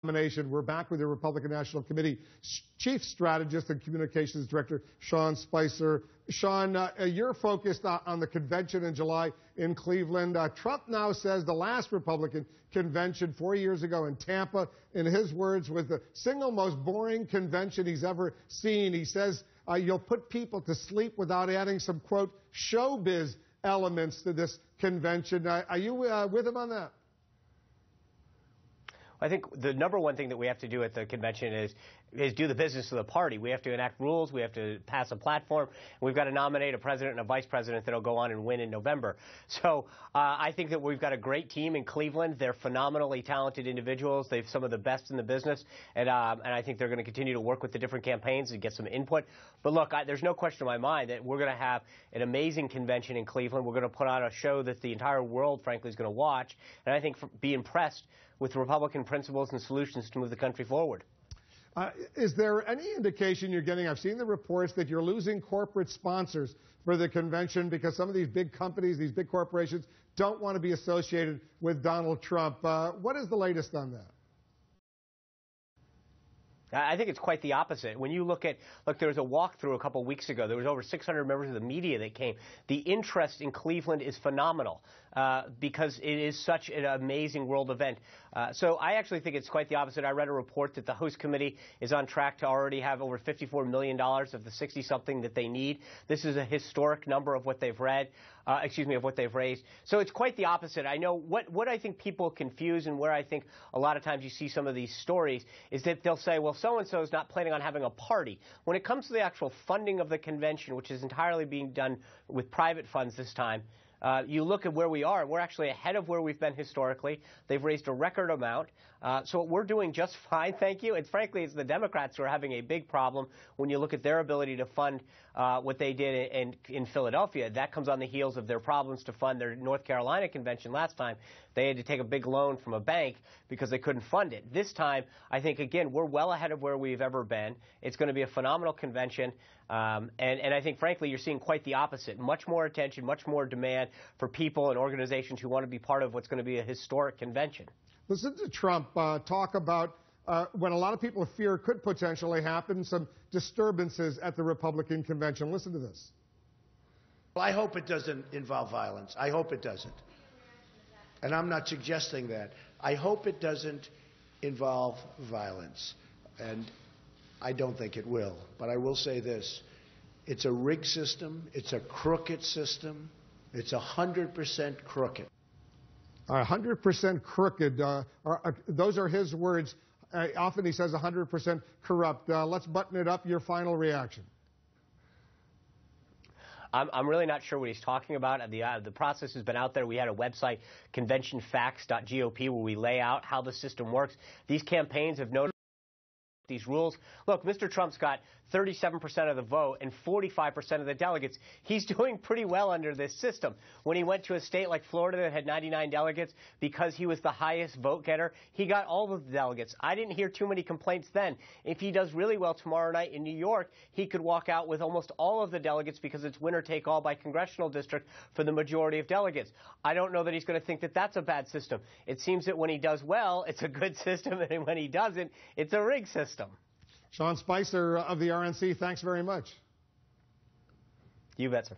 Nomination. We're back with the Republican National Committee Chief Strategist and Communications Director, Sean Spicer. Sean, you're focused on the convention in July in Cleveland. Trump now says the last Republican convention 4 years ago in Tampa, in his words, was the single most boring convention he's ever seen. He says you'll put people to sleep without adding some, quote, showbiz elements to this convention. Are you with him on that? I think the number one thing that we have to do at the convention is do the business of the party. We have to enact rules. We have to pass a platform. And we've got to nominate a president and a vice president that will go on and win in November. So I think that we've got a great team in Cleveland. They're phenomenally talented individuals. They've some of the best in the business. And I think they're going to continue to work with the different campaigns and get some input. But look, there's no question in my mind that we're going to have an amazing convention in Cleveland. We're going to put on a show that the entire world, frankly, is going to watch. And I think be impressed with Republican principles and solutions to move the country forward. Is there any indication you're getting? I've seen the reports that you're losing corporate sponsors for the convention because some of these big companies, these big corporations, don't want to be associated with Donald Trump. What is the latest on that? I think it's quite the opposite. When you look, there was a walkthrough a couple weeks ago. There was over 600 members of the media that came. The interest in Cleveland is phenomenal because it is such an amazing world event. So I actually think it's quite the opposite. I read a report that the host committee is on track to already have over $54 million of the 60-something that they need. This is a historic number of what they've of what they've raised. So it's quite the opposite. I know what I think people confuse and where I think a lot of times you see some of these stories is that they'll say, well, so-and-so is not planning on having a party. When it comes to the actual funding of the convention, which is entirely being done with private funds this time, you look at where we are. We're actually ahead of where we've been historically. They've raised a record amount. So we're doing just fine, thank you. And frankly, it's the Democrats who are having a big problem when you look at their ability to fund what they did in Philadelphia. That comes on the heels of their problems to fund their North Carolina convention last time. They had to take a big loan from a bank because they couldn't fund it. This time, I think, again, we're well ahead of where we've ever been. It's going to be a phenomenal convention. And I think, frankly, you're seeing quite the opposite. Much more attention, much more demand for people and organizations who want to be part of what's going to be a historic convention. Listen to Trump talk about what a lot of people fear could potentially happen, some disturbances at the Republican convention. Listen to this. Well, I hope it doesn't involve violence. I hope it doesn't. And I'm not suggesting that. I hope it doesn't involve violence. And I don't think it will. But I will say this. It's a rigged system. It's a crooked system. It's 100% crooked. 100% crooked. Those are his words. Often he says 100% corrupt. Let's button it up. Your final reaction. I'm really not sure what he's talking about. The process has been out there. We had a website, conventionfacts.gop, where we lay out how the system works. These campaigns have noticed these rules. Look, Mr. Trump's got 37% of the vote and 45% of the delegates. He's doing pretty well under this system. When he went to a state like Florida that had 99 delegates, because he was the highest vote getter, he got all of the delegates. I didn't hear too many complaints then. If he does really well tomorrow night in New York, he could walk out with almost all of the delegates because it's winner take all by congressional district for the majority of delegates. I don't know that he's going to think that that's a bad system. It seems that when he does well, it's a good system, and when he doesn't, it's a rigged system. Sean Spicer of the RNC, thanks very much. You bet, sir.